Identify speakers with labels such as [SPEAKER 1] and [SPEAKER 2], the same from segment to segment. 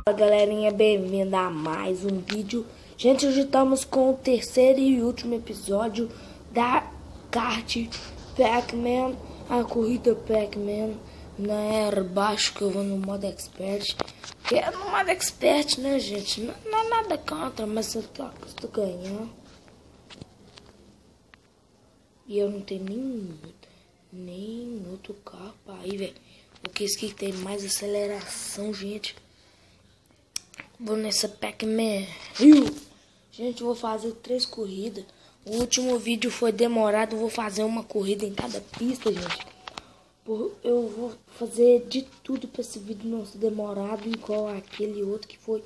[SPEAKER 1] Fala galerinha, bem-vinda a mais um vídeo. Gente, hoje estamos com o terceiro e último episódio da kart Pac-Man, a corrida Pac-Man na era baixo, que eu vou no modo expert. Que é no modo expert, né, gente? Não é nada contra, mas eu tô ganhando. E eu não tenho nem outro carro pra ir, velho. Porque esse aqui tem mais aceleração, gente. Vou nessa Pac-Man. Gente, eu vou fazer 3 corridas. O último vídeo foi demorado. Eu vou fazer uma corrida em cada pista, gente. Eu vou fazer de tudo pra esse vídeo não ser demorado. Igual aquele outro que foi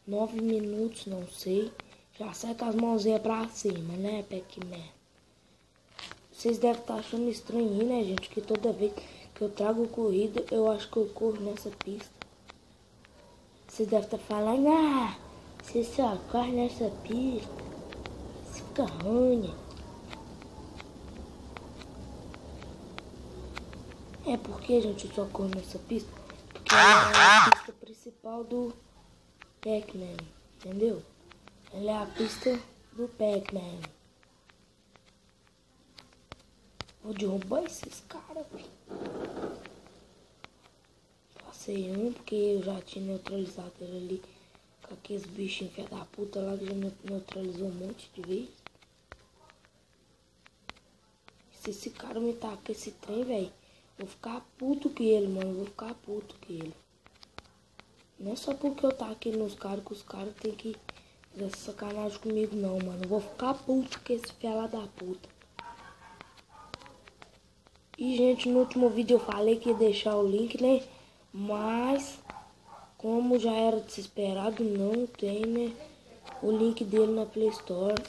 [SPEAKER 1] 9 minutos, não sei. Já sai com as mãozinhas pra cima, né, Pac-Man? Vocês devem estar achando estranho aí, né, gente? Que toda vez que eu trago corrida, eu acho que eu corro nessa pista. Vocês devem estar falando, você só corre nessa pista. Você fica ruim. É porque, gente, eu só corro nessa pista. Porque ela é a pista principal do Pac-Man, entendeu? Ela é a pista do Pac-Man. Vou derrubar esses caras, velho. Passei um porque eu já tinha neutralizado ele ali com aqueles bichinhos filha da puta lá que já neutralizou um monte de vezes. Se esse cara me tacar esse trem, velho, vou ficar puto com ele, mano. Vou ficar puto com ele. Não é só porque eu taquei nos caras que os caras tem que fazer sacanagem comigo, não, mano. Eu vou ficar puto com esse filha da puta. E, gente, no último vídeo eu falei que ia deixar o link, né? Mas, como já era de se esperado, não tem, né? O link dele na Play Store.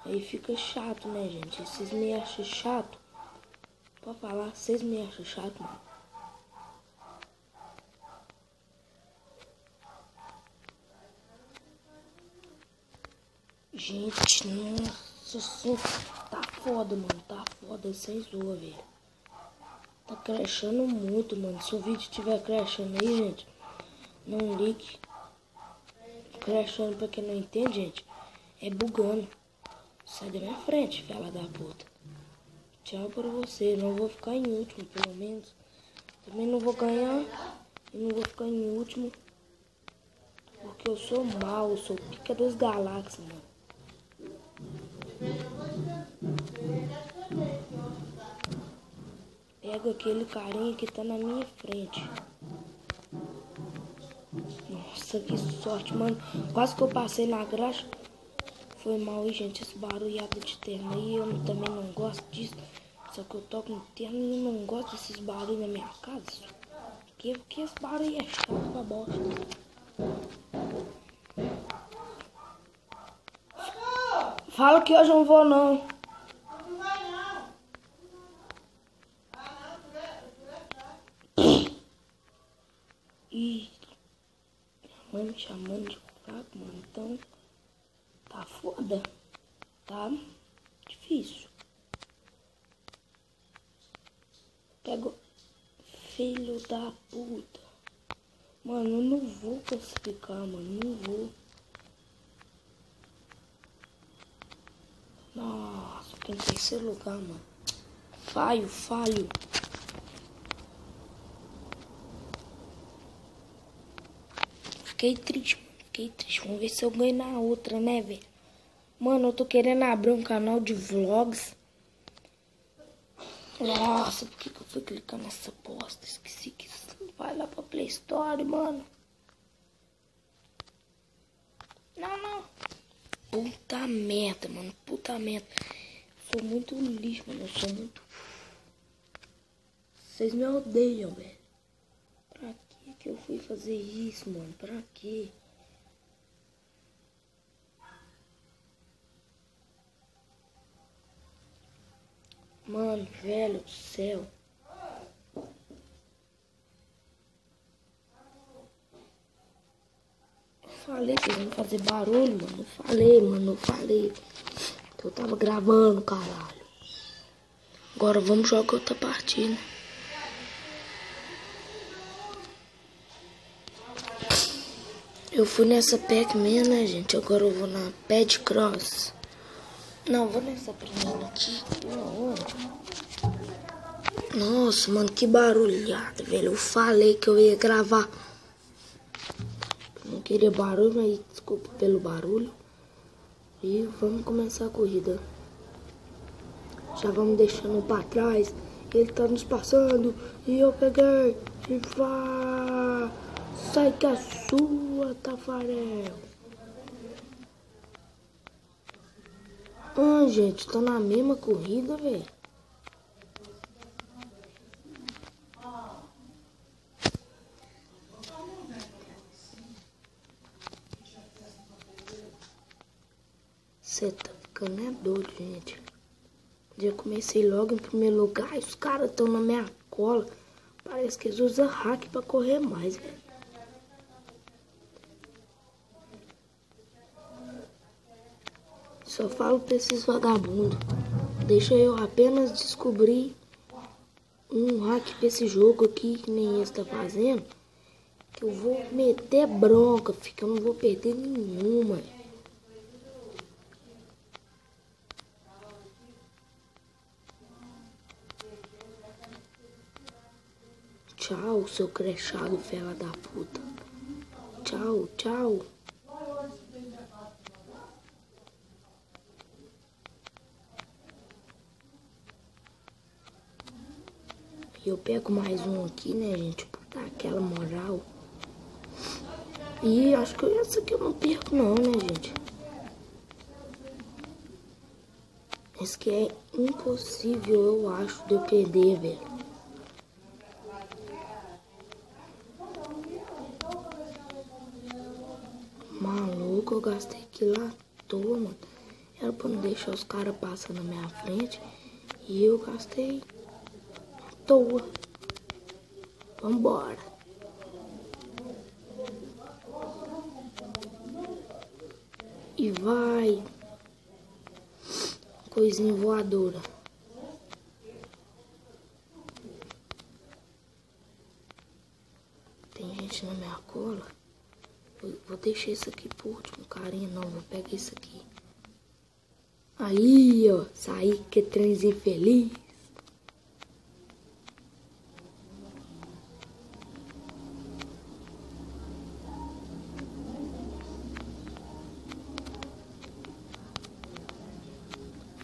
[SPEAKER 1] Aí fica chato, né, gente? Vocês me acham chato? Pode falar, vocês me acham chato, mano? Gente, nossa, tá foda, mano. Tá foda, sem zoa, velho. Tá crashando muito, mano. Se o vídeo estiver crashando aí, gente, não ligue. Crashando, pra quem não entende, gente, é bugando. Sai da minha frente, fela da puta. Tchau pra você. Não vou ficar em último, pelo menos. Também não vou ganhar e não vou ficar em último. Porque eu sou mau, eu sou pica das galáxias, mano. Pega aquele carinha que tá na minha frente. Nossa, que sorte, mano. Quase que eu passei na graxa. Foi mal aí, gente, esse barulhado de terno aí. Eu também não gosto disso. Só que eu toco no terno e não gosto desses barulhos na minha casa. Porque esse barulho é chato pra bosta. Fala que hoje eu não vou, não. Ih, minha mãe me chamando de fraco, mano. Então, tá foda. Tá difícil. Pego filho da puta. Mano, eu não vou classificar, mano. Não vou. Nossa, tô em terceiro lugar, mano. Falho. Fiquei triste. Vamos ver se eu ganho na outra, né, velho? Mano, eu tô querendo abrir um canal de vlogs. Nossa, por que eu fui clicar nessa bosta? Esqueci que isso vai lá pra Play Store, mano. Não. Puta merda, mano. Puta merda. Sou muito lixo, mano. Eu sou muito... Vocês me odeiam, velho. Pra que eu fui fazer isso, mano? Pra quê? Mano, velho do céu. falei que eles vão fazer barulho, mano. Eu falei. Que eu tava gravando, caralho. Agora vamos jogar outra partida. Eu fui nessa Pac-Man, né, gente? Agora eu vou na Pad Cross. Não, vou nessa primeira aqui. Nossa, mano, que barulhada, velho. Eu falei que eu ia gravar. Não queria barulho, mas desculpa pelo barulho. E vamos começar a corrida. Já vamos deixando pra trás. Ele tá nos passando. E eu peguei. E vá. Sai que é sua, Tafarel. Ah, gente, tô na mesma corrida, velho. Você tá ficando doido, gente. Já comecei logo em primeiro lugar e os caras estão na minha cola. Parece que eles usam hack pra correr mais, velho. Só falo pra esses vagabundos. Deixa eu apenas descobrir um hack pra esse jogo aqui, que nem esse tá fazendo. Que eu vou meter bronca, fica. Eu não vou perder nenhuma. Tchau, seu crechado, fela da puta. Tchau, tchau. Eu pego mais um aqui, né, gente, pra dar aquela moral. E acho que essa aqui eu não perco não, né, gente. Esse aqui é impossível, eu acho, de eu perder, velho. Maluco, eu gastei aquilo à toa, mano. Era pra não deixar os caras passando na minha frente. E eu gastei à toa. Vambora. E vai. Coisinha voadora. Tem gente na minha cola. Vou deixar isso aqui por último, carinha. Não, vou pegar isso aqui. Aí, ó. Saí, que trenzinho feliz.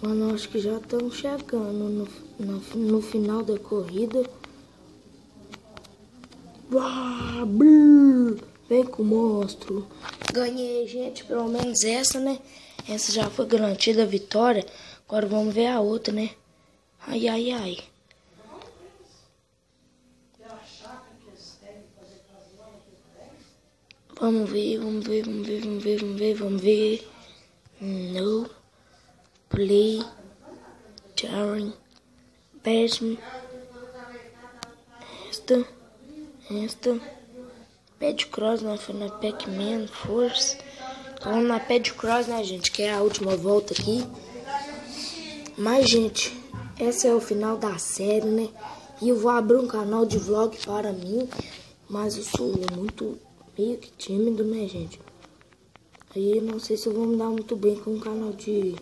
[SPEAKER 1] Mano, acho que já estamos chegando no final da corrida. Vem com o monstro. Ganhei, gente, pelo menos essa, né? Essa já foi garantida a vitória. Agora vamos ver a outra, né? Ai, ai, ai. Vamos ver. No. Play. Jarring. Basement. Esta. Pad Cross, né? Foi na Pac-Man Force. Então vamos na Pad Cross, né, gente? Que é a última volta aqui. Mas, gente, esse é o final da série, né? E eu vou abrir um canal de vlog para mim. Mas eu sou muito meio que tímido, né, gente? Aí não sei se eu vou me dar muito bem com um canal de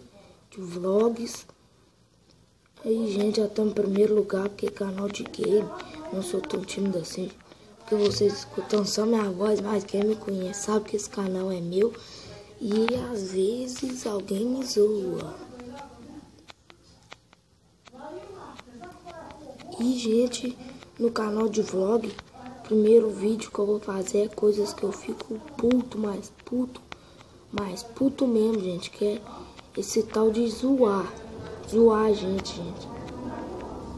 [SPEAKER 1] vlogs. Aí, gente, já estamos em primeiro lugar, porque canal de game. Não sou tão tímido assim. Porque vocês escutam só minha voz, mas quem me conhece sabe que esse canal é meu. E às vezes alguém me zoa. E, gente, no canal de vlog, o primeiro vídeo que eu vou fazer é coisas que eu fico puto mesmo, gente. Que é esse tal de zoar. Zoar a gente.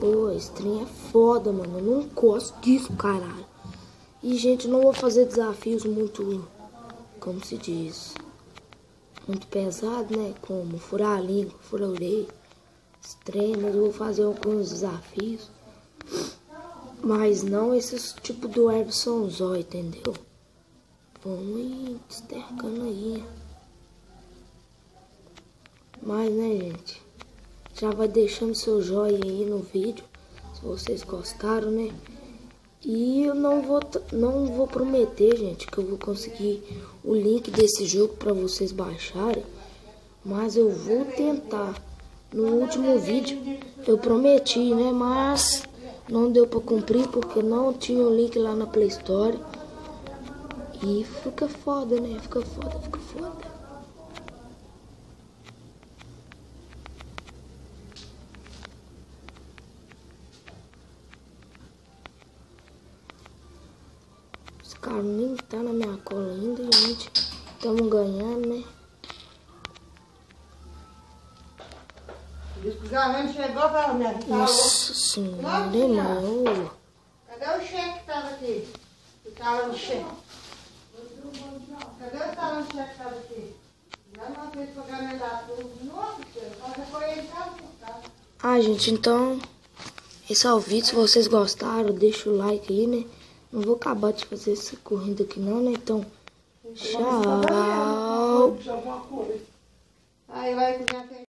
[SPEAKER 1] Pô, esse trem é foda, mano. Eu não gosto disso, caralho. E, gente, não vou fazer desafios muito, como se diz, muito pesado, né? Como furar a língua, furar a orelha, estranho, mas eu vou fazer alguns desafios. Mas não esses tipo do Everson Zóio, entendeu? Vamos ir estercando aí. Mas, né, gente? Já vai deixando seu joinha aí no vídeo, se vocês gostaram, né? E eu não vou prometer, gente, que eu vou conseguir o link desse jogo para vocês baixarem. Mas eu vou tentar. No último vídeo eu prometi, né? Mas não deu para cumprir porque não tinha o link lá na Play Store. E fica foda, né? Fica foda. Os caras nem tá na minha cola ainda, gente. Estamos ganhando, né?
[SPEAKER 2] Diz que o Galeno chegou pra me ajudar.
[SPEAKER 1] Nossa senhora, mano.
[SPEAKER 2] Cadê o cheque que tava aqui? O talão do cheque. Cadê o talão do cheque que tava aqui? Já não fez pagamento da tudo. Nossa, só foi ele casa.
[SPEAKER 1] Ah, gente, então esse é o vídeo. Se vocês gostaram, deixa o like aí, né? Não vou acabar de fazer essa corrida aqui não, né? Então, tchau.
[SPEAKER 2] Aí vai cozinhar.